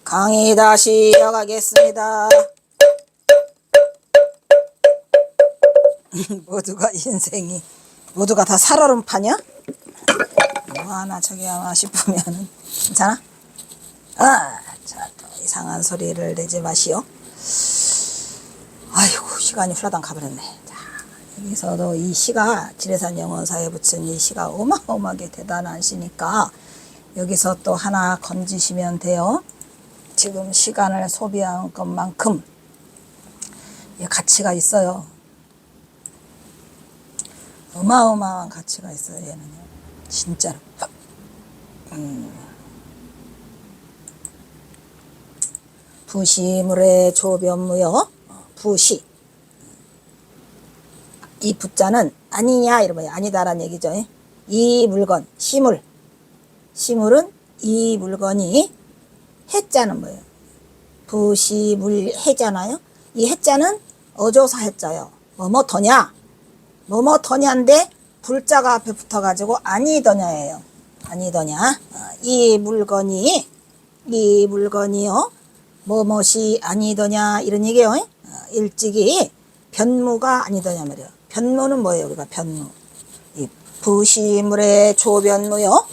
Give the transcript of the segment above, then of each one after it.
강의 다시 이어가겠습니다. 모두가 다 살얼음파냐? 뭐하나 저기 하나 싶으면은 괜찮아? 자, 또 이상한 소리를 내지 마시오. 아이고, 시간이 훌라당 가버렸네. 자, 여기서도 이 시가 지례산 영원사에 붙인 이 시가 어마어마하게 대단한 시니까 여기서 또 하나 건지시면 돼요. 지금 시간을 소비한 것만큼 가치가 있어요. 어마어마한 가치가 있어요, 얘는요. 진짜로. 부시물의 조변무요. 부시. 이 부자는 아니냐 이러면 아니다라는 얘기죠. 이 물건, 시물. 시물은 이 물건이 해자는 뭐예요? 부시물 해잖아요. 이 해자는 어조사 해자요. 뭐뭐더냐? 뭐뭐더냐인데 불자가 앞에 붙어가지고 아니더냐예요. 아니더냐. 이 물건이요. 뭐뭇이 아니더냐 이런 얘기예요. 일찍이 변무가 아니더냐 말이에요. 변무는 뭐예요? 우리가 변무. 이 부시물의 조변무요.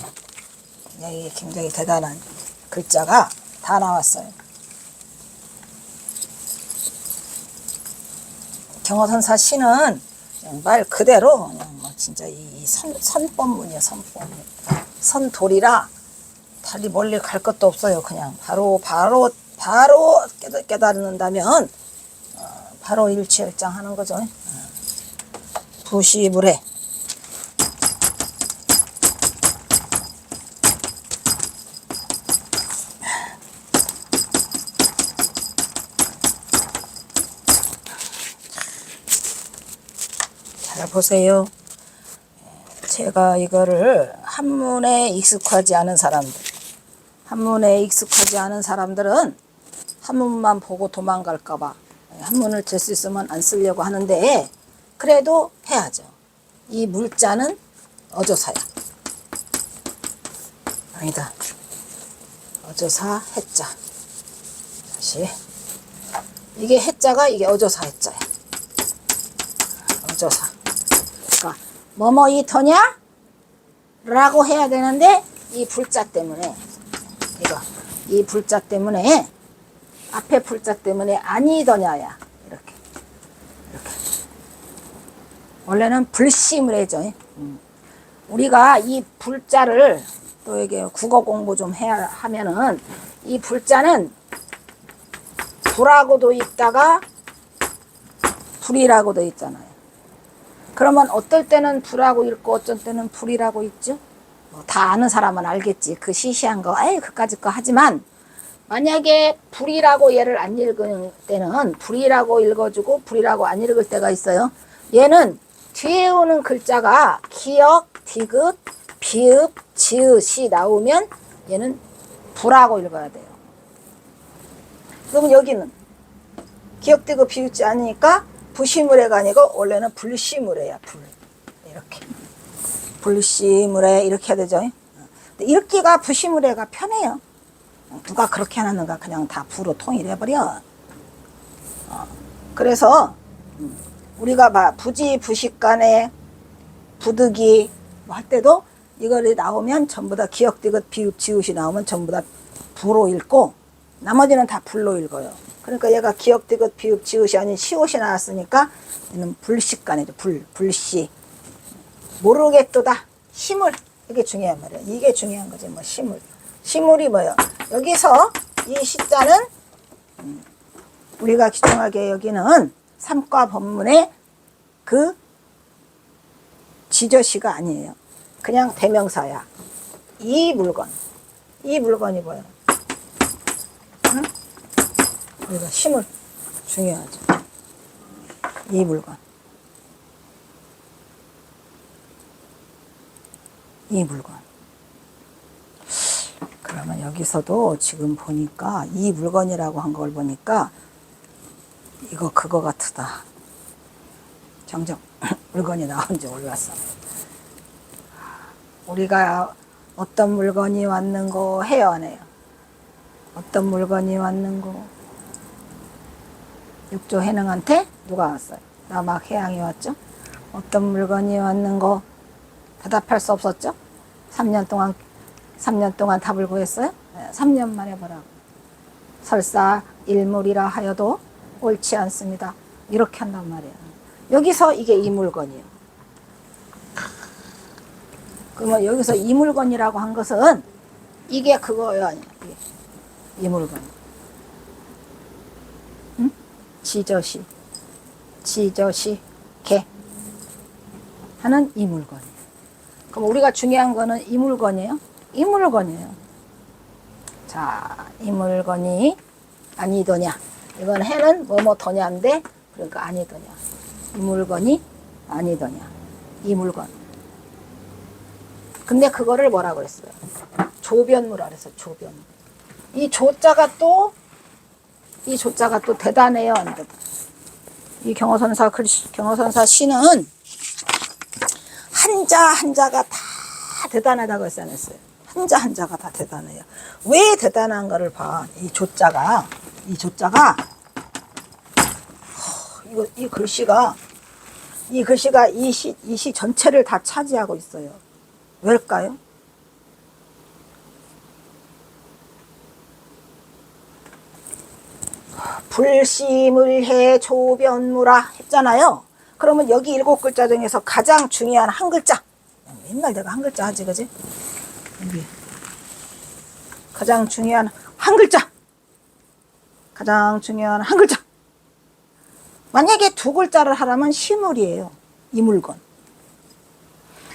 여기 굉장히 대단한 글자가 다 나왔어요. 경어선사 시는 말 그대로 그냥 뭐 진짜 이 선법문이에요. 선법문. 선돌이라 달리 멀리 갈 것도 없어요. 그냥 바로 깨달는다면 바로 일취일장하는 거죠. 부시물에 잘 보세요. 제가 이거를 한문에 익숙하지 않은 사람들은 한문만 보고 도망갈까봐 한문을 들 수 있으면 안 쓰려고 하는데 그래도 해야죠. 이 물자는 어조사야. 아니다. 어조사 해자. 다시. 이게 해자가 이게 어조사 해자야. 어조사. 그러니까 뭐뭐이 더냐? 라고 해야 되는데 이 불자 때문에 이 불자 때문에 앞에 불자 때문에 아니더냐야. 이렇게 원래는 불심을 해죠. 우리가 이 불자를 또 이게 국어 공부 좀 해야 하면은 이 불자는 불하고도 있다가 불이라고도 있잖아요. 그러면 어떨 때는 불하고 읽고 어쩔 때는 불이라고 있죠. 뭐 다 아는 사람은 알겠지. 그 시시한 거, 그까짓 거 하지만 만약에 불이라고 얘를 안 읽을 때는 불이라고 읽어주고 불이라고 안 읽을 때가 있어요. 얘는 뒤에 오는 글자가 기역, 디귿, 비읍, 지읒이 나오면 얘는 불하고 읽어야 돼요. 그럼 여기는 기역, 디귿, 비읍지 않으니까 부시물해가 아니고 원래는 불시물해야. 이렇게 불시물해 이렇게 해야 되죠. 읽기가 부시물해가 편해요. 누가 그렇게 하는가 그냥 다 부로 통일해버려. 그래서 우리가 부지 부식간에 부득이 뭐 할 때도 이거를 나오면 전부 다 기역, 디귿, 비읍, 지읒이 나오면 전부 다 부로 읽고 나머지는 다 불로 읽어요. 그러니까 얘가 기역, 디귿, 비읍, 지읒이 아닌 시옷이 나왔으니까 얘는 불식간이죠. 불시. 모르겠도다. 시물. 이게 중요한 말이에요. 이게 중요한 거지. 뭐 시물. 시물이 뭐예요? 여기서 이 시자는 우리가 기중하게 여기는 삼과 법문의 그 지저시가 아니에요. 그냥 대명사야. 이 물건이 뭐예요? 응? 우리가 시물 중요하죠. 이 물건. 그러면 여기서도 지금 보니까 이 물건이라고 한 걸 보니까 이거 그거 같다. 정정 물건이 나온지 몰랐어. 우리가 어떤 물건이 왔는 거 해요, 안 해요? 어떤 물건이 왔는고. 육조 해능한테 누가 왔어요? 남악 해양이 왔죠. 어떤 물건이 왔는고. 대답할 수 없었죠. 3년 동안 답을 구했어요. 3년 만에 뭐라고. 설사 일물이라 하여도 옳지 않습니다. 이렇게 한단 말이에요. 여기서 이게 이 물건이에요. 그러면 여기서 이 물건이라고 한 것은 이게 그거요, 아니야? 이 물건. 응? 지저시 개 하는 이 물건이에요. 그럼 우리가 중요한 거는 이 물건이에요. 이 물건이에요. 자, 이 물건이 아니더냐. 이건 해는 뭐뭐 더냐인데, 그러니까 아니더냐. 이 물건이 아니더냐. 이 물건. 근데 그거를 뭐라고 그랬어요? 조변무라 그랬어요. 조변무. 이 조자가 또 대단해요. 안 대단해? 이 경어선사 시는 한자가 다 대단하다고 했어요. 안 했어요? 한자가 다 대단해요. 왜 대단한 거를 봐. 이 조자가 이 글씨가 이 시 전체를 다 차지하고 있어요. 왜일까요? 불심을 해 조변무라 했잖아요. 그러면 여기 7글자 중에서 가장 중요한 한 글자. 맨날 내가 한 글자 하지, 그지? 여기. 가장 중요한 한 글자. 만약에 2글자를 하라면 시물이에요. 이 물건.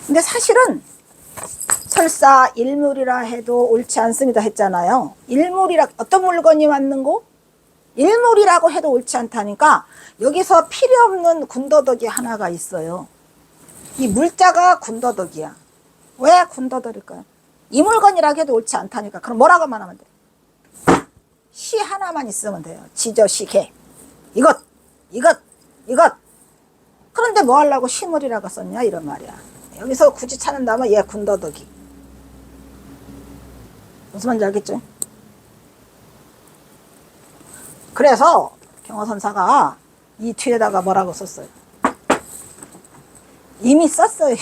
근데 사실은 설사 일물이라 해도 옳지 않습니다 했잖아요. 어떤 물건이 왔는고? 일물이라고 해도 옳지 않다니까 여기서 필요 없는 군더더기 하나가 있어요. 이 물자가 군더더기야. 왜 군더더기일까요? 이 물건이라고 해도 옳지 않다니까. 그럼 뭐라고만 하면 돼? 시 하나만 있으면 돼요. 지저시개. 이것. 그런데 뭐 하려고 시물이라고 썼냐 이런 말이야. 여기서 굳이 찾는다면 얘 군더더기. 무슨 말인지 알겠죠? 그래서 경어선사가 이 뒤에다가 뭐라고 썼어요? 이미 썼어요.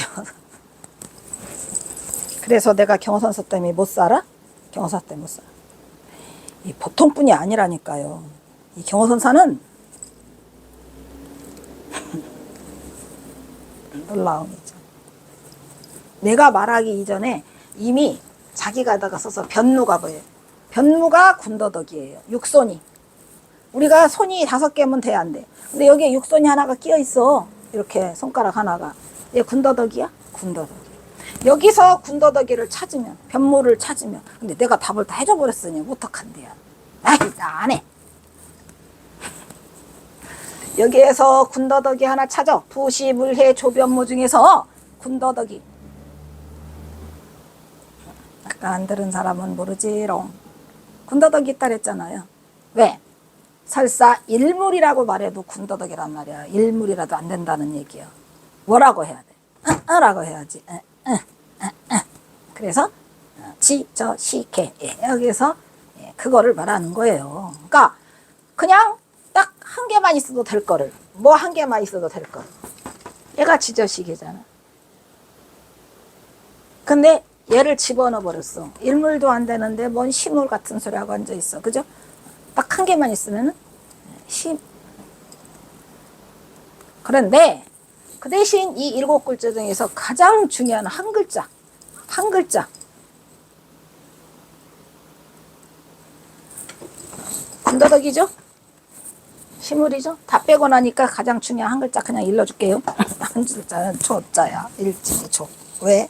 그래서 내가 경어선사 때문에 못 살아? 경어선사 때문에 못 살아. 이 보통뿐이 아니라니까요. 이 경어선사는 놀라움이죠. 내가 말하기 이전에 이미 자기가다가 써서 변무가 뭐예요? 변무가 군더더기예요. 육손이. 우리가 손이 5개면 돼, 안 돼? 근데 여기에 육손이 하나가 끼어 있어. 이렇게 손가락 하나가. 얘 군더더기야? 군더더기. 여기서 군더더기를 찾으면, 변무를 찾으면. 근데 내가 답을 다 해줘 버렸으니 어떡한대요. 아이, 나 안 해. 여기에서 군더더기 하나 찾아. 부시, 물해, 조변무 중에서 군더더기. 아까 안 들은 사람은 모르지롱. 군더더기 있다 그랬잖아요. 왜? 설사 일물이라고 말해도 군더더기란 말이야. 일물이라도 안 된다는 얘기야. 뭐라고 해야 돼? 라고 해야지. 그래서 지, 저, 시, 개. 여기서 그거를 말하는 거예요. 그러니까 그냥 딱 한 개만 있어도 될 거를. 뭐 한 개만 있어도 될 거. 얘가 지저시개잖아. 근데 얘를 집어넣어 버렸어. 일물도 안 되는데 뭔 시물 같은 소리하고 앉아 있어. 그죠? 딱 한 개만 있으면 그런데 그 대신 이 7글자 중에서 가장 중요한 한 글자 군더더기죠? 시물이죠? 다 빼고 나니까 가장 중요한 한 글자 그냥 일러줄게요. 한 글자는 조자야. 일찍이 조. 왜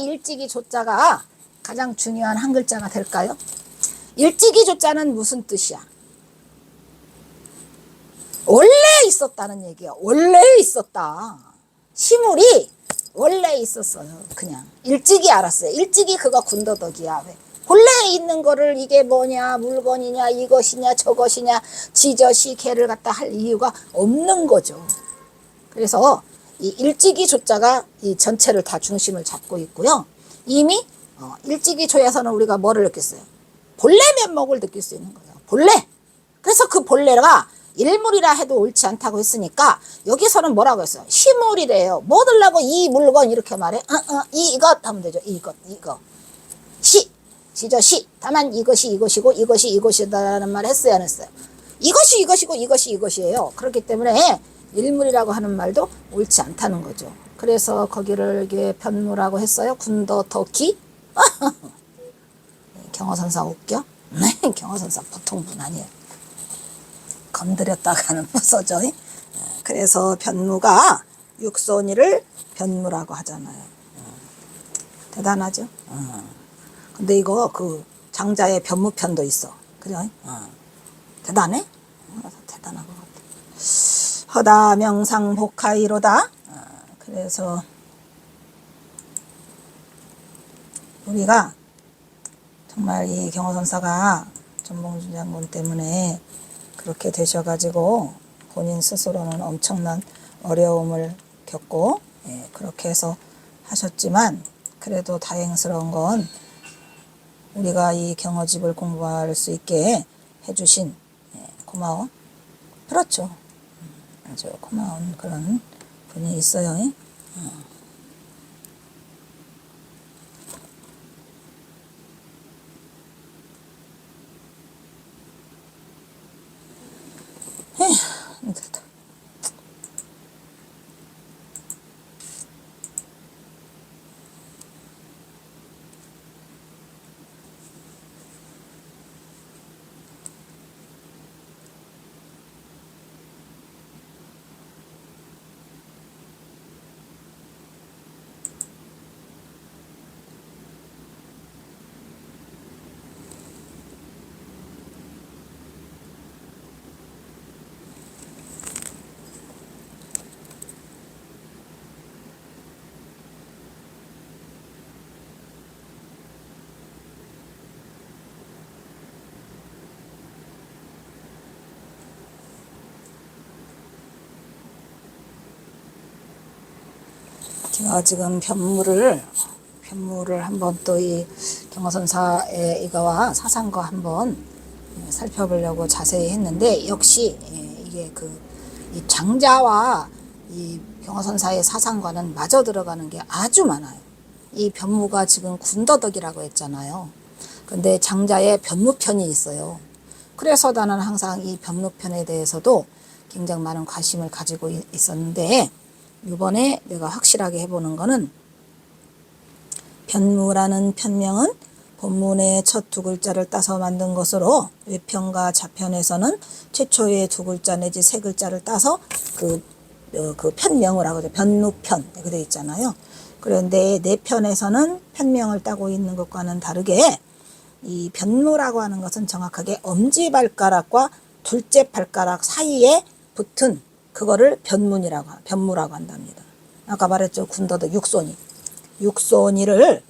일찍이 조자가 가장 중요한 한 글자가 될까요? 일찍이 조자는 무슨 뜻이야? 원래 있었다는 얘기야. 원래 있었다. 시물이 원래 있었어요. 그냥 일찍이 알았어요. 일찍이 그거 군더더기야. 왜? 본래 있는 거를 이게 뭐냐, 물건이냐, 이것이냐, 저것이냐, 지저시 개를 갖다 할 이유가 없는 거죠. 그래서 이 일찍이 조자가 이 전체를 다 중심을 잡고 있고요. 이미 일찍이 조에서는 우리가 뭐를 느꼈어요? 본래 면목을 느낄 수 있는 거예요. 본래. 그래서 그 본래가 일물이라 해도 옳지 않다고 했으니까 여기서는 뭐라고 했어요? 시물이래요. 뭐 들라고 이 물건 이렇게 말해? 이것 하면 되죠. 이것. 시죠. 시. 다만 이것이 이것이고 이것이 이것이다라는 말 했어요, 안 했어요? 이것이 이것이고 이것이 이것이에요. 그렇기 때문에 일물이라고 하는 말도 옳지 않다는 거죠. 그래서 거기를 이게 변무라고 했어요. 군더더기. 경어선사 웃겨? 네, 경어선사 보통 분 아니에요. 건드렸다가는 부서져. 그래서 변무가 육손이를 변무라고 하잖아요. 대단하죠? 근데 이거 그 장자의 변무편도 있어. 그죠? 대단해? 대단한 것 같아. 허다 명상 복하이로다. 그래서 우리가 정말 이 경어선사가 전봉준 장군 때문에 그렇게 되셔가지고 본인 스스로는 엄청난 어려움을 겪고 그렇게 해서 하셨지만 그래도 다행스러운 건 우리가 이 경어집을 공부할 수 있게 해주신 고마워. 그렇죠. 아주 고마운 그런 분이 있어요. 제가 지금 변무를 한번 또 이 경어선사의 이거와 사상과 한번 살펴보려고 자세히 했는데 역시 이게 이 장자와 이 경어선사의 사상과는 마저 들어가는 게 아주 많아요. 이 변무가 지금 군더더기라고 했잖아요. 근데 장자의 변무편이 있어요. 그래서 나는 항상 이 변무편에 대해서도 굉장히 많은 관심을 가지고 있었는데 이번에 내가 확실하게 해보는 거는 변무라는 편명은 본문의 첫 두 글자를 따서 만든 것으로 외편과 자편에서는 최초의 두 글자 내지 세 글자를 따서 그 편명을 하거든요. 변무편 이렇게 되어 있잖아요. 그런데 내 편에서는 편명을 따고 있는 것과는 다르게 이 변무라고 하는 것은 정확하게 엄지발가락과 둘째 발가락 사이에 붙은 그거를 변무라고 한답니다. 아까 말했죠. 군더더 육손이를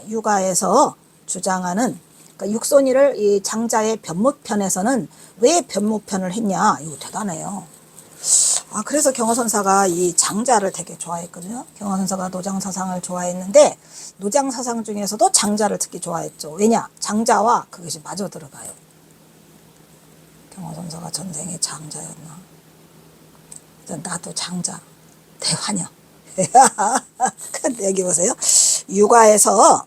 육아에서 주장하는 그러니까 육손이를 이 장자의 변무편에서는 왜 변무편을 했냐? 이거 대단해요. 그래서 경어선사가 이 장자를 되게 좋아했거든요. 경어선사가 노장사상을 좋아했는데 노장사상 중에서도 장자를 특히 좋아했죠. 왜냐? 장자와 그것이 마저 들어가요. 경어선사가 전생에 장자였나? 나도 장자 대환영. 근데 여기 보세요. 육아에서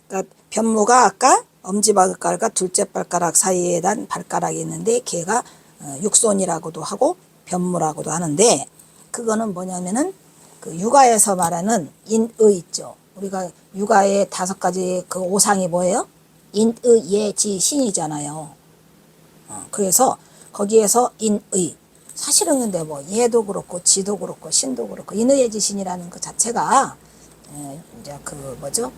그러니까 변무가 아까 엄지발가락과 둘째 발가락 사이에 단 발가락이 있는데 걔가 육손이라고도 하고 변무라고도 하는데 그거는 뭐냐면은 그 육아에서 말하는 인의 있죠. 우리가 육아의 5가지 그 오상이 뭐예요? 인의 예지 신이잖아요. 그래서 거기에서 인의 사실은 근데 뭐 예도 그렇고 지도 그렇고 신도 그렇고 인의의 지신이라는 그 자체가 이제 그 뭐죠?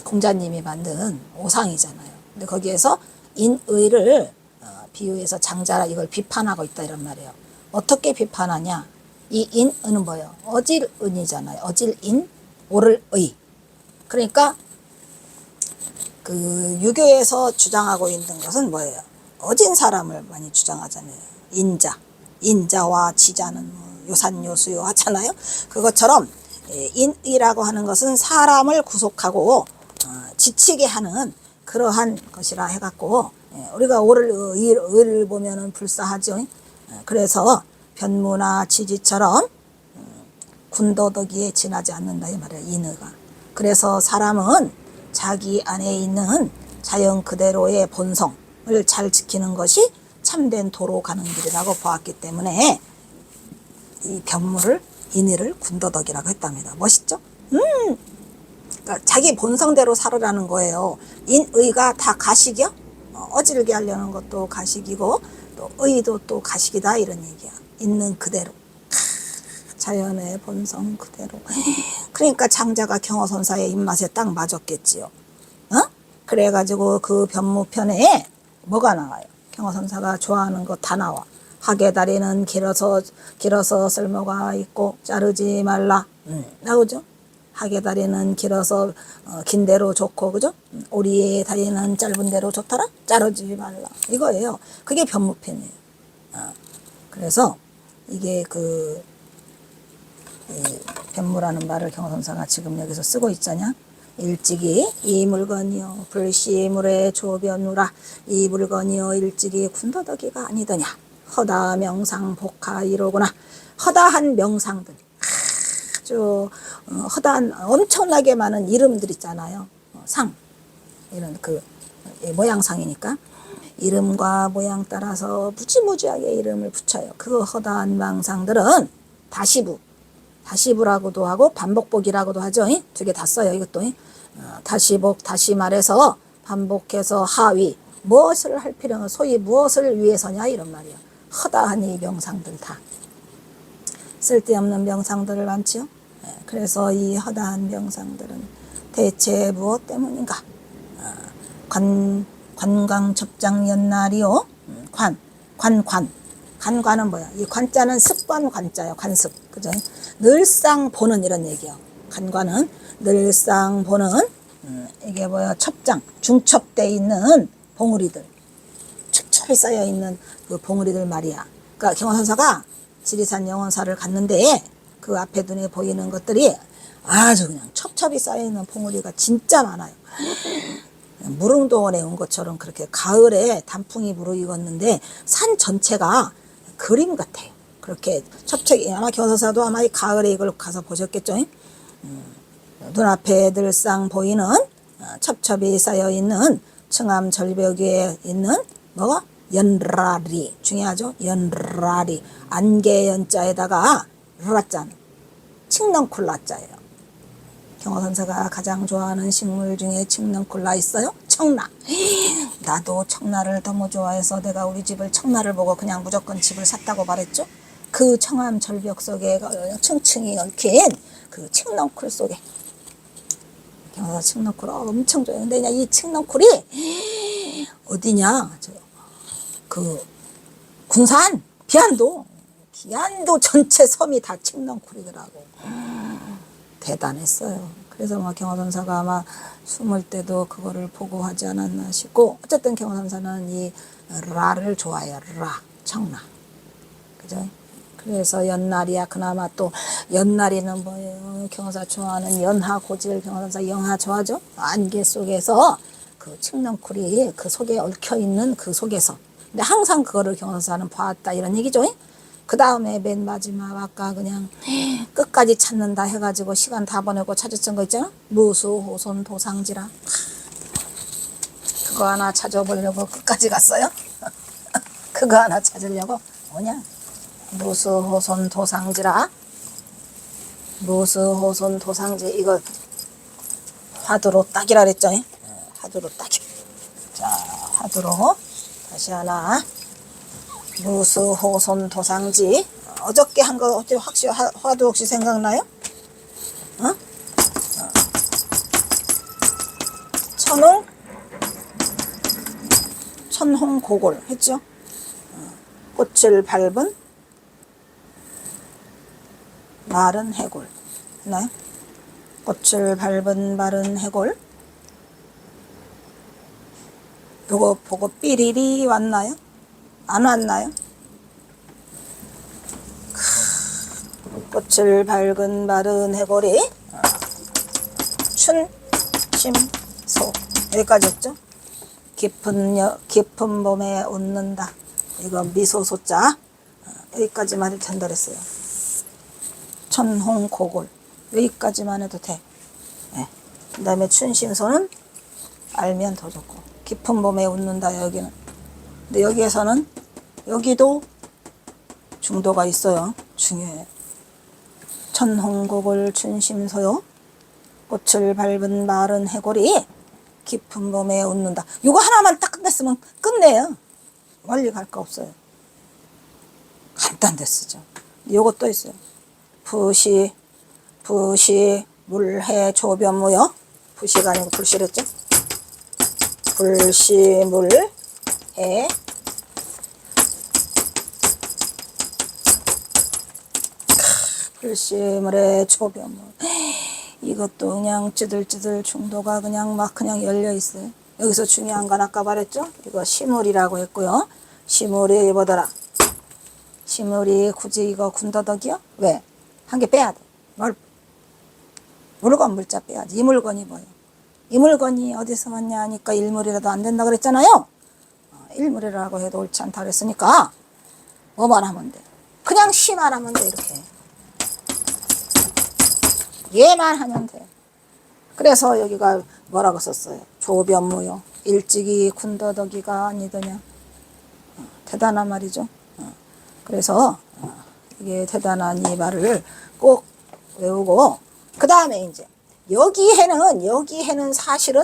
공자님이 만든 오상이잖아요. 근데 거기에서 인의를 비유해서 장자라 이걸 비판하고 있다 이런 말이에요. 어떻게 비판하냐? 이 인은 뭐예요? 어질은이잖아요. 어질인, 오를의. 그러니까 그 유교에서 주장하고 있는 것은 뭐예요? 어진 사람을 많이 주장하잖아요. 인자와 지자는 요산요수요 하잖아요. 그것처럼 인이라고 하는 것은 사람을 구속하고 지치게 하는 그러한 것이라 해갖고 우리가 의를 보면은 불사하죠. 그래서 변무나 취지처럼 군더더기에 지나지 않는다 이 말이야. 인의가. 그래서 사람은 자기 안에 있는 자연 그대로의 본성을 잘 지키는 것이 참된 도로 가는 길이라고 보았기 때문에 이 변무를 인의를 군더더기라고 했답니다. 멋있죠? 그러니까 자기 본성대로 살으라는 거예요. 인의가 다 가식이요? 어질게 하려는 것도 가식이고 또 의도 또 가식이다 이런 얘기야. 있는 그대로. 자연의 본성 그대로. 그러니까 장자가 경허선사의 입맛에 딱 맞았겠지요. 그래가지고 그 변무편에 뭐가 나와요? 경허선사가 좋아하는 거 다 나와. 하게 다리는 길어서 쓸모가 있고 자르지 말라. 나오죠? 하게 다리는 길어서 긴 대로 좋고, 그죠? 오리의 다리는 짧은 대로 좋더라? 자르지 말라. 이거예요. 그게 변무편이에요. 그래서 이게 이 변무라는 말을 경허선사가 지금 여기서 쓰고 있잖냐? 일찍이 이 물건이요 불시물의 조변우라. 이 물건이요 일찍이 군더더기가 아니더냐. 허다 명상 복하 이로구나. 허다한 명상들, 아주 허다한 엄청나게 많은 이름들 있잖아요. 상, 이런 모양상이니까 이름과 모양 따라서 무지무지하게 이름을 붙여요. 그 허다한 명상들은 다시부라고도 하고 반복복이라고도 하죠. 두 개 다 써요. 이것도 다시복, 다시 말해서 반복해서 하위, 무엇을 할 필요는 소위 무엇을 위해서냐 이런 말이에요. 허다한 이 명상들 다 쓸데없는 명상들을 많지요. 그래서 이 허다한 명상들은 대체 무엇 때문인가? 관광접장연날이요. 관관은 뭐야? 이 관자는 습관 관자예요. 관습. 그죠? 늘상 보는 이런 얘기예요. 관관은 늘상 보는 이게 뭐야? 첩장, 중첩돼 있는 봉우리들. 첩첩이 쌓여 있는 그 봉우리들 말이야. 그러니까 경허선사가 지리산 영원사를 갔는데 그 앞에 눈에 보이는 것들이 아주 그냥 첩첩이 쌓여 있는 봉우리가 진짜 많아요. 무릉도원에 온 것처럼 그렇게 가을에 단풍이 무르익었는데 산 전체가 그림 같아요. 그렇게 첩첩이, 아마 경허선사도 아마 이 가을에 이걸 가서 보셨겠죠. 눈앞에 늘상 보이는 첩첩이 쌓여있는 청암 절벽 위에 있는 뭐가? 연라리. 중요하죠? 연라리. 안개 연자에다가 라자는 칡넝쿨라자예요. 경허선사가 가장 좋아하는 식물 중에 칡넝쿨라 있어요? 청라. 나도 청라를 너무 좋아해서 내가 우리 집을 청라를 보고 그냥 무조건 집을 샀다고 말했죠. 그 청암 절벽 속에 층층이 얽힌 그 칡넝쿨 속에 경허선사 칡넝쿨 엄청 좋아해요. 근데 이 칡넝쿨이 어디냐? 그 군산 비안도 전체 섬이 다 칡넝쿨이더라고. 대단했어요. 그래서 경허선사가 아마 숨을 때도 그거를 보고 하지 않았나 싶고, 어쨌든 경허선사는 이 라를 좋아해요. 라, 청라. 그죠? 그래서 연날이야. 그나마 또 연날이는 뭐예요? 경허선사 좋아하는 연하 고질. 경허선사 영하 좋아하죠? 안개 속에서 그 칡넝쿨이 그 속에 얽혀 있는 그 속에서. 근데 항상 그거를 경허선사는 봐왔다 이런 얘기죠. 그 다음에 맨 마지막 아까 그냥 끝까지 찾는다 해가지고 시간 다 보내고 찾았던 거 있잖아. 무수호손 도상지라. 그거 하나 찾아보려고 끝까지 갔어요. 그거 하나 찾으려고 뭐냐? 무수호손 도상지라. 무수호손 도상지. 이거 화두로 딱이라 그랬죠. 화두로 딱이. 자, 화두로 다시 하나. 무수호손 도상지. 어저께 한 거 어떻게 확실히 화두 혹시 생각나요? 천홍고골 했죠? 꽃을 밟은 마른 해골 했나요? 꽃을 밟은 마른 해골. 요거 보고 삐리리 왔나요? 안 왔나요? 꽃을 밝은 마른 해골이 춘심소 여기까지 했죠? 깊은 봄에 웃는다. 이거 미소소자. 여기까지만 해도 된다 그랬어요. 천홍고골. 여기까지만 해도 돼. 네. 그 다음에 춘심소는 알면 더 좋고. 깊은 봄에 웃는다, 여기는. 근데 여기에서는, 여기도 중도가 있어요. 중요해요. 천홍고골 춘심소요. 꽃을 밟은 마른 해골이 깊은 봄에 웃는다. 이거 하나만 딱 끝냈으면 끝내요. 멀리 갈 거 없어요. 간단히 쓰죠. 요거 또 있어요. 부시 물해 조변무요. 부시가 아니고 불시랬죠. 불시 물해 불시물의 조변무. 이것도 그냥 찌들찌들 중도가 그냥 막 그냥 열려 있어요. 여기서 중요한 건 아까 말했죠. 이거 시물이라고 했고요. 시물이 뭐더라? 시물이 굳이 이거 군더더기요? 왜? 한 개 빼야 돼. 뭘? 물건 물자 빼야지. 이 물건이 뭐예요? 이 물건이 어디서 왔냐 하니까 일물이라도 안 된다 그랬잖아요. 일물이라고 해도 옳지 않다 그랬으니까 뭐만 하면 돼. 그냥 시만 하면 돼. 이렇게. 얘만 하면 돼. 그래서 여기가 뭐라고 썼어요? 조변무요. 일찍이 군더더기가 아니더냐. 대단한 말이죠. 그래서 이게 대단한 이 말을 꼭 외우고, 그 다음에 이제 여기에는 사실은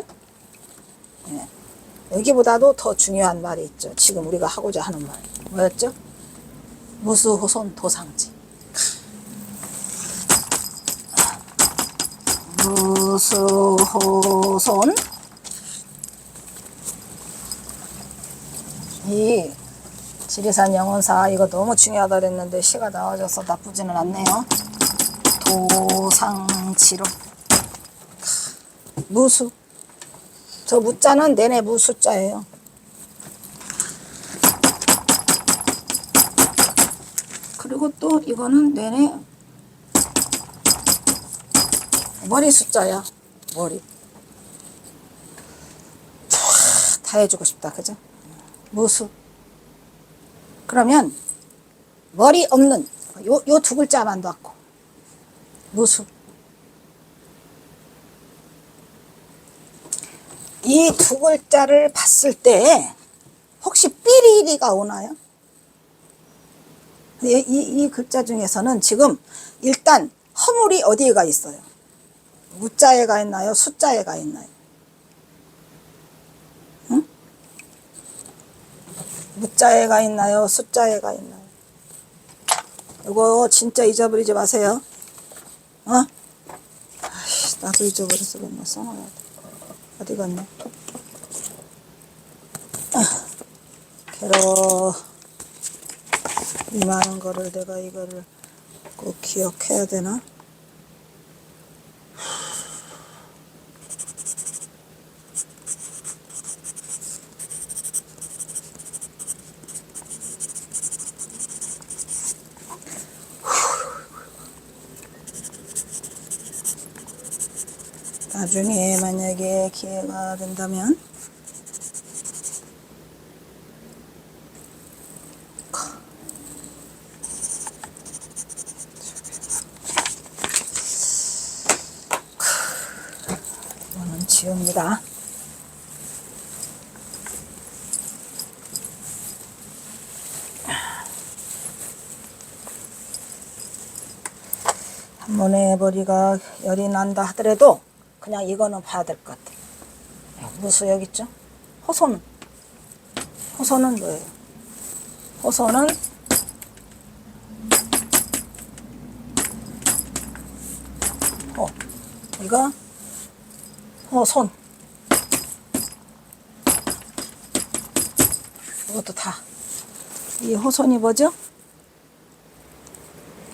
여기보다도 더 중요한 말이 있죠. 지금 우리가 하고자 하는 말 뭐였죠? 무수호손 도상지. 무수호손. 이 지리산 영혼사 이거 너무 중요하다 그랬는데 시가 나와줘서 나쁘지는 않네요. 도상지로. 무수. 저 무자는 내내 무수자예요. 그리고 또 이거는 내내 머리 숫자야. 머리. 다 해주고 싶다. 그죠? 무수. 그러면 머리 없는 요 두 글자만 놨고 무수. 이 두 글자를 봤을 때 혹시 삐리리가 오나요? 이 글자 중에서는 지금 일단 허물이 어디에가 있어요? 무자에가 있나요? 숫자에가 있나요? 응? 무자에가 있나요? 숫자에가 있나요? 이거 진짜 잊어버리지 마세요. 아이씨, 나도 잊어버렸어. 맨날 써놔야 돼. 어디 갔네? 괴로워. 이 많은 거를 내가 이거를 꼭 기억해야 되나? 나중에 만약에 기회가 된다면 이거는 지웁니다. 한 번에 머리가 열이 난다 하더라도 그냥 이거는 봐야 될 것 같아. 무수 여기 있죠? 호소는 뭐예요? 호소는 이거 호손. 이것도 다. 이 호손이 뭐죠?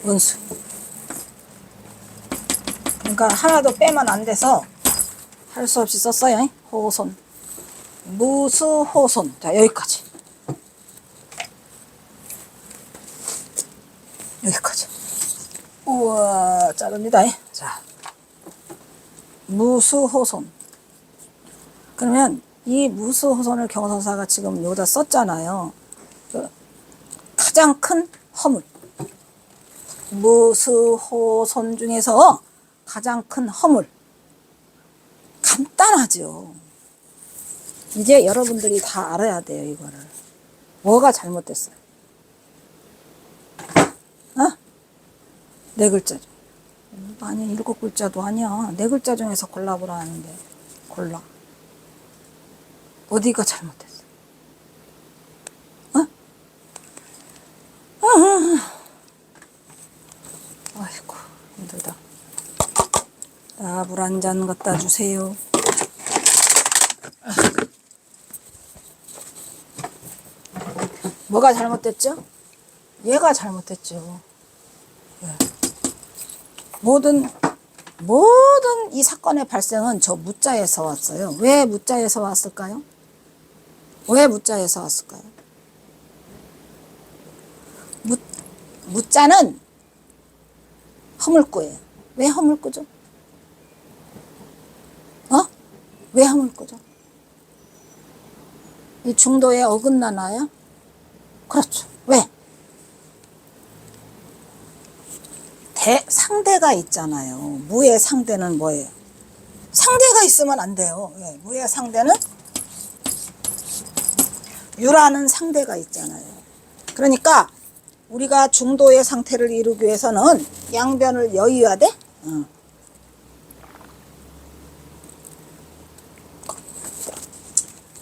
운수. 그러니까 하나도 빼면 안 돼서 할 수 없이 썼어요. 호손. 무수호손. 자, 여기까지. 여기까지. 우와, 자릅니다. 자, 무수호손. 그러면 이 무수호선을 경선사가 지금 여기다 썼잖아요. 그 가장 큰 허물. 무수호선 중에서 가장 큰 허물. 간단하죠. 이제 여러분들이 다 알아야 돼요, 이거를. 뭐가 잘못됐어요? 어? 네 글자 중. 아니, 7글자도 아니야. 네 글자 중에서 골라보라 하는데. 골라. 어디가 잘못됐어? 어? 아이고, 힘들다. 물 한 잔 갖다 주세요. 뭐가 잘못됐죠? 얘가 잘못됐죠. 예. 모든 이 사건의 발생은 저 무자에서 왔어요. 왜 무자에서 왔을까요? 왜 무자에서 왔을까요? 무자는 허물구예요. 왜 허물구죠? 어? 왜 허물구죠? 이 중도에 어긋나나요? 그렇죠. 왜? 상대가 있잖아요. 무의 상대는 뭐예요? 상대가 있으면 안 돼요. 왜? 무의 상대는 유라는 상대가 있잖아요. 그러니까 우리가 중도의 상태를 이루기 위해서는 양변을 여의어야 돼?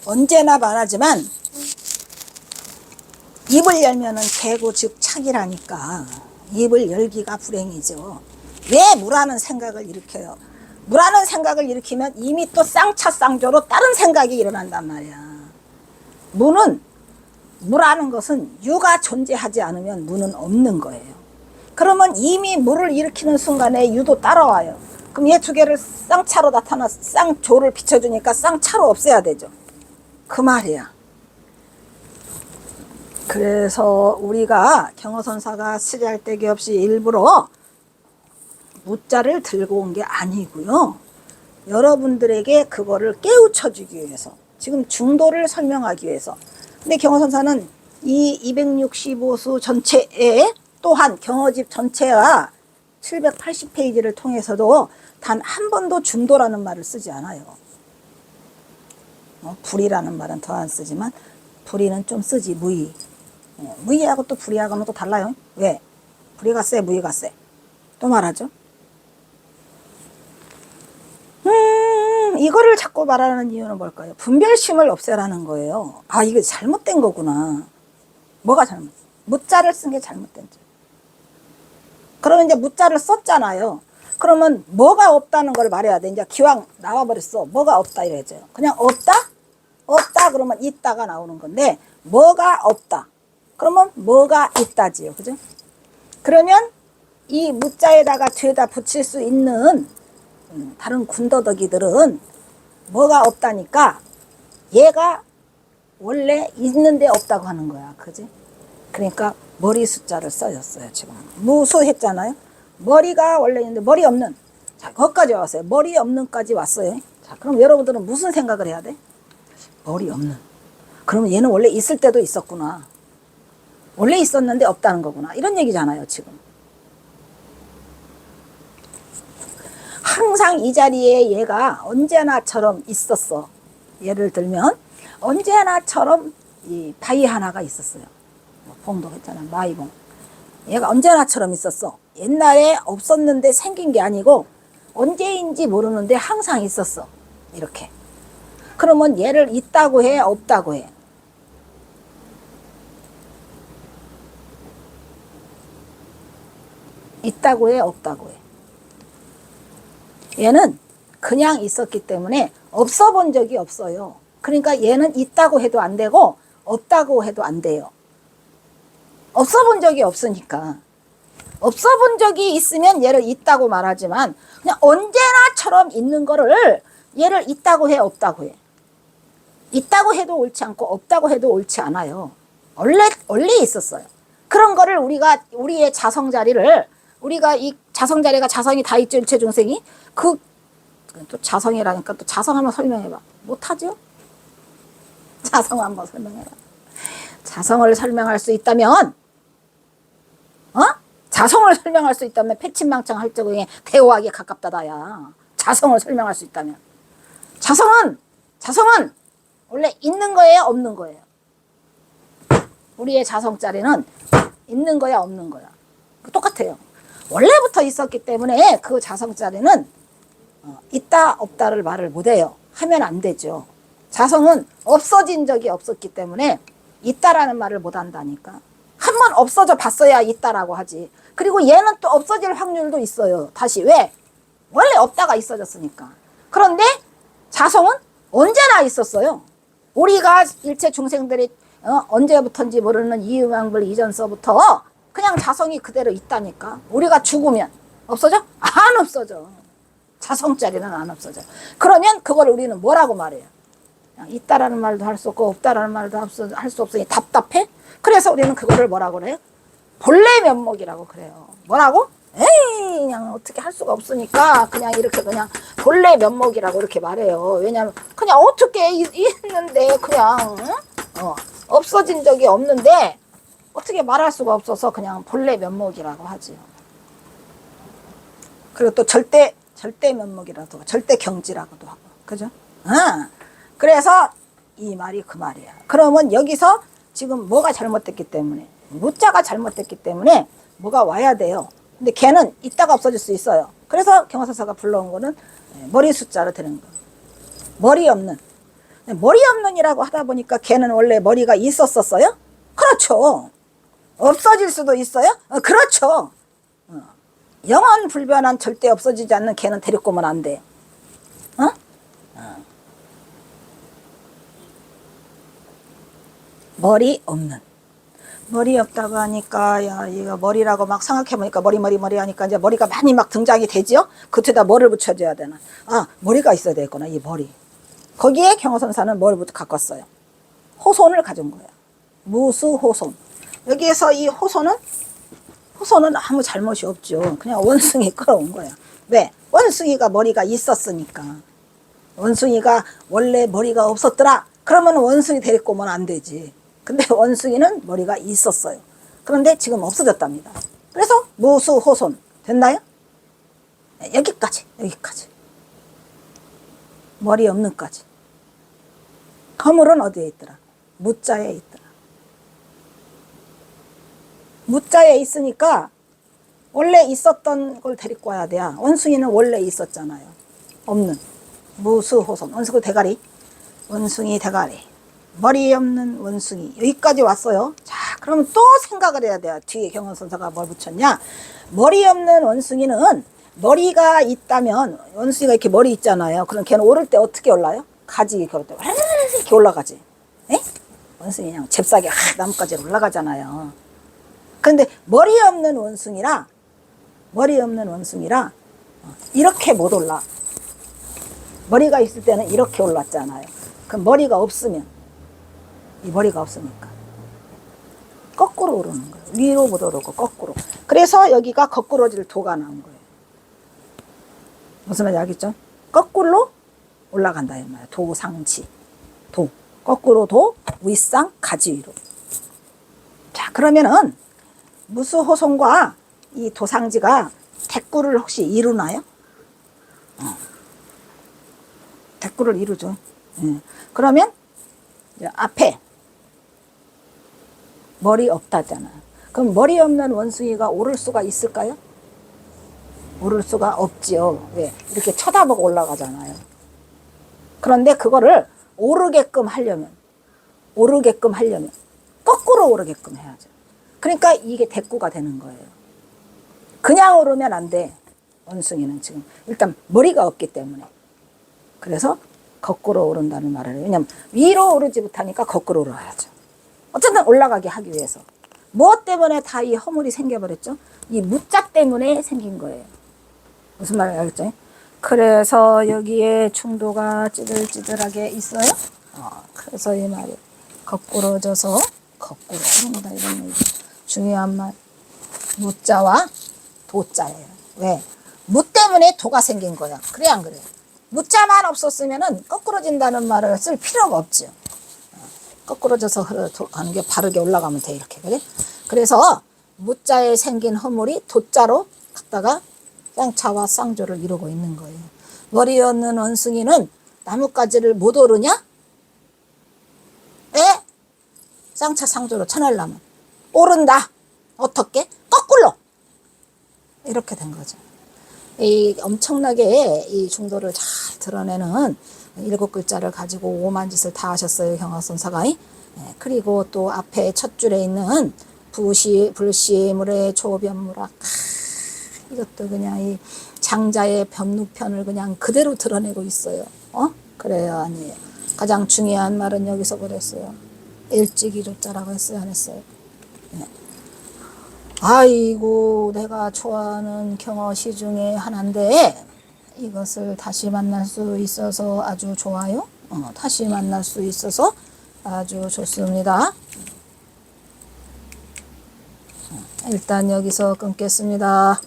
언제나 말하지만 입을 열면은 개고 즉 착이라니까 입을 열기가 불행이죠. 왜 무라는 생각을 일으켜요? 무라는 생각을 일으키면 이미 또 쌍차쌍조로 다른 생각이 일어난단 말이야. 무라는 것은 유가 존재하지 않으면 무는 없는 거예요. 그러면 이미 무를 일으키는 순간에 유도 따라와요. 그럼 얘 두 개를 쌍차로 쌍조를 비춰주니까 쌍차로 없애야 되죠. 그 말이야. 그래서 우리가 경어선사가 쓰잘데기 없이 일부러 무자를 들고 온 게 아니고요. 여러분들에게 그거를 깨우쳐주기 위해서, 지금 중도를 설명하기 위해서. 근데 경어선사는 이 265수 전체에 또한 경어집 전체와 780페이지를 통해서도 단 한 번도 중도라는 말을 쓰지 않아요. 불이라는 말은 더 안 쓰지만 불이는 좀 쓰지. 무의. 무의하고 또 불의하고는 또 달라요. 왜? 불의가 세, 무의가 세. 또 말하죠. 이거를 자꾸 말하는 이유는 뭘까요? 분별심을 없애라는 거예요. 아, 이게 잘못된 거구나. 뭐가 잘못? 무자를 쓴 게 잘못된 점. 그러면 이제 무자를 썼잖아요. 그러면 뭐가 없다는 걸 말해야 돼. 이제 기왕 나와버렸어. 뭐가 없다 이래야죠. 그냥 없다? 없다 그러면 있다가 나오는 건데 뭐가 없다. 그러면 뭐가 있다지요. 그죠? 그러면 이 무자에다가 뒤에다 붙일 수 있는 다른 군더더기들은 뭐가 없다니까 얘가 원래 있는데 없다고 하는 거야. 그지? 그러니까 머리 숫자를 써줬어요. 지금 무수했잖아요. 머리가 원래 있는데 머리 없는. 자, 거기까지 왔어요. 머리 없는까지 왔어요. 자, 그럼 여러분들은 무슨 생각을 해야 돼? 머리 없는. 그러면 얘는 원래 있을 때도 있었구나. 원래 있었는데 없다는 거구나. 이런 얘기잖아요, 지금. 항상 이 자리에 얘가 언제나처럼 있었어. 예를 들면 언제나처럼 이 바위 하나가 있었어요. 봉도 했잖아. 마이봉. 얘가 언제나처럼 있었어. 옛날에 없었는데 생긴 게 아니고 언제인지 모르는데 항상 있었어. 이렇게. 그러면 얘를 있다고 해, 없다고 해? 있다고 해, 없다고 해? 얘는 그냥 있었기 때문에 없어 본 적이 없어요. 그러니까 얘는 있다고 해도 안 되고 없다고 해도 안 돼요. 없어 본 적이 없으니까. 없어 본 적이 있으면 얘를 있다고 말하지만 그냥 언제나처럼 있는 거를 얘를 있다고 해, 없다고 해? 있다고 해도 옳지 않고 없다고 해도 옳지 않아요. 원래 있었어요. 그런 거를 우리의 자성자리를 우리가 이 자성자리가 자성이 다 있죠. 일체중생이. 또 자성이라니까 또 자성하면 설명해봐. 못하죠? 자성 한번 설명해라. 자성을 설명할 수 있다면, 자성을 설명할 수 있다면 패친망청 할 적에 대오하기에 가깝다다야. 자성을 설명할 수 있다면. 자성은 원래 있는 거예요, 없는 거예요? 우리의 자성자리는 있는 거야, 없는 거야? 똑같아요. 원래부터 있었기 때문에 그 자성자리는 있다, 없다를 말을 못해요. 하면 안 되죠. 자성은 없어진 적이 없었기 때문에 있다라는 말을 못 한다니까. 한번 없어져 봤어야 있다라고 하지. 그리고 얘는 또 없어질 확률도 있어요. 다시 왜? 원래 없다가 있어졌으니까. 그런데 자성은 언제나 있었어요. 우리가 일체 중생들이 언제부턴지 모르는 이음양불 이전서부터 그냥 자성이 그대로 있다니까. 우리가 죽으면 없어져? 안 없어져. 자성자리는 안 없어져. 그러면 그걸 우리는 뭐라고 말해요? 있다라는 말도 할 수 없고 없다라는 말도 할 수 없으니 답답해? 그래서 우리는 그거를 뭐라고 그래요? 본래 면목이라고 그래요. 뭐라고? 에이, 그냥 어떻게 할 수가 없으니까 그냥 이렇게 그냥 본래 면목이라고 이렇게 말해요. 왜냐면 그냥 어떻게 있는데 그냥 없어진 적이 없는데 어떻게 말할 수가 없어서 그냥 본래 면목이라고 하지요. 그리고 또 절대 면목이라도 하고, 절대 경지라고도 하고, 그죠? 그래서 이 말이 그 말이야. 그러면 여기서 지금 뭐가 잘못됐기 때문에, 무자가 잘못됐기 때문에 뭐가 와야 돼요. 근데 걔는 있다가 없어질 수 있어요. 그래서 경화사사가 불러온 거는 머리 숫자로 되는 거. 머리 없는이라고 하다 보니까 걔는 원래 머리가 있었었어요? 그렇죠. 없어질 수도 있어요? 그렇죠. 영원 불변한 절대 없어지지 않는 걔는 데리고 오면 안 돼요. 머리 없는. 머리 없다고 하니까, 야, 이거 머리라고 막 생각해보니까 머리 하니까 이제 머리가 많이 막 등장이 되지요? 그때다 뭐를 붙여줘야 되나? 머리가 있어야 되겠구나, 이 머리. 거기에 경호선사는 뭘 갖고 왔어요? 호손을 가진 거예요. 무수호손. 여기에서 이 호손은 아무 잘못이 없죠. 그냥 원숭이 끌어온 거예요. 왜? 원숭이가 머리가 있었으니까. 원숭이가 원래 머리가 없었더라. 그러면 원숭이 데리고 오면 안 되지. 근데 원숭이는 머리가 있었어요. 그런데 지금 없어졌답니다. 그래서 무수호손. 됐나요? 여기까지. 머리 없는까지. 거물은 어디에 있더라? 무자에 있더라. 무자에 있으니까 원래 있었던 걸 데리고 와야 돼요. 원숭이는 원래 있었잖아요. 없는. 무수호손. 원숭이 대가리. 머리 없는 원숭이. 여기까지 왔어요. 자, 그러면 또 생각을 해야 돼요. 뒤에 경원선사가 뭘 붙였냐? 머리 없는 원숭이는 머리가 있다면, 원숭이가 이렇게 머리 있잖아요. 그럼 걔는 오를 때 어떻게 올라요? 가지 이렇게 오를 때 이렇게 올라가지. 에? 원숭이 그냥 잽싸게 나뭇가지로 올라가잖아요. 그런데 머리 없는 원숭이라 이렇게 못 올라. 머리가 있을 때는 이렇게 올랐잖아요. 그럼 머리가 없으면, 이 머리가 없으니까 거꾸로 오르는 거예요. 위로 못 오르고 거꾸로. 그래서 여기가 거꾸로질 도가 나온 거예요. 무슨 말인지 알겠죠? 거꾸로 올라간다 이 말이에요. 도상지. 도. 거꾸로 도, 윗상, 가지 위로. 자, 그러면은 무수호손과 이 도상지가 대꾸를 혹시 이루나요? 대꾸를 이루죠. 그러면 이제 앞에 머리 없다잖아. 그럼 머리 없는 원숭이가 오를 수가 있을까요? 오를 수가 없지요. 왜? 이렇게 쳐다보고 올라가잖아요. 그런데 그거를 오르게끔 하려면 거꾸로 오르게끔 해야죠. 그러니까 이게 대꾸가 되는 거예요. 그냥 오르면 안 돼. 원숭이는 지금 일단 머리가 없기 때문에. 그래서 거꾸로 오른다는 말을 해요. 왜냐면 위로 오르지 못하니까 거꾸로 오르야죠. 어쨌든 올라가게 하기 위해서. 무엇 때문에 다 이 허물이 생겨버렸죠? 이 무자 때문에 생긴 거예요. 무슨 말을 알겠죠? 그래서 여기에 충도가 찌들찌들하게 있어요. 그래서 이 말이 거꾸로져서 거꾸로 오른다 이런 얘기. 중요한 말. 무자와 도자예요. 왜? 무 때문에 도가 생긴 거야. 그래 안 그래요? 무자만 없었으면은 거꾸로진다는 말을 쓸 필요가 없죠. 거꾸러져서 하는 게 바르게 올라가면 돼. 이렇게. 그래? 그래서 무자에 생긴 허물이 도자로 갖다가 쌍차와 쌍조를 이루고 있는 거예요. 머리 없는 원숭이는 나뭇가지를 못 오르냐? 에? 쌍차 쌍조로 쳐내려면 오른다. 어떻게? 거꾸로. 이렇게 된 거죠. 이 엄청나게 이 중도를 잘 드러내는 7글자를 가지고 오만 짓을 다 하셨어요. 경화선사가. 그리고 또 앞에 첫 줄에 있는 불시물의 조변무락. 이것도 그냥 이 장자의 변무편을 그냥 그대로 드러내고 있어요. 그래요, 아니에요. 가장 중요한 말은 여기서 그랬어요. 일찍이 조자라고 했어요, 안 했어요? 네. 아이고, 내가 좋아하는 경어시 중에 하나인데 이것을 다시 만날 수 있어서 아주 좋아요. 다시 만날 수 있어서 아주 좋습니다. 일단 여기서 끊겠습니다.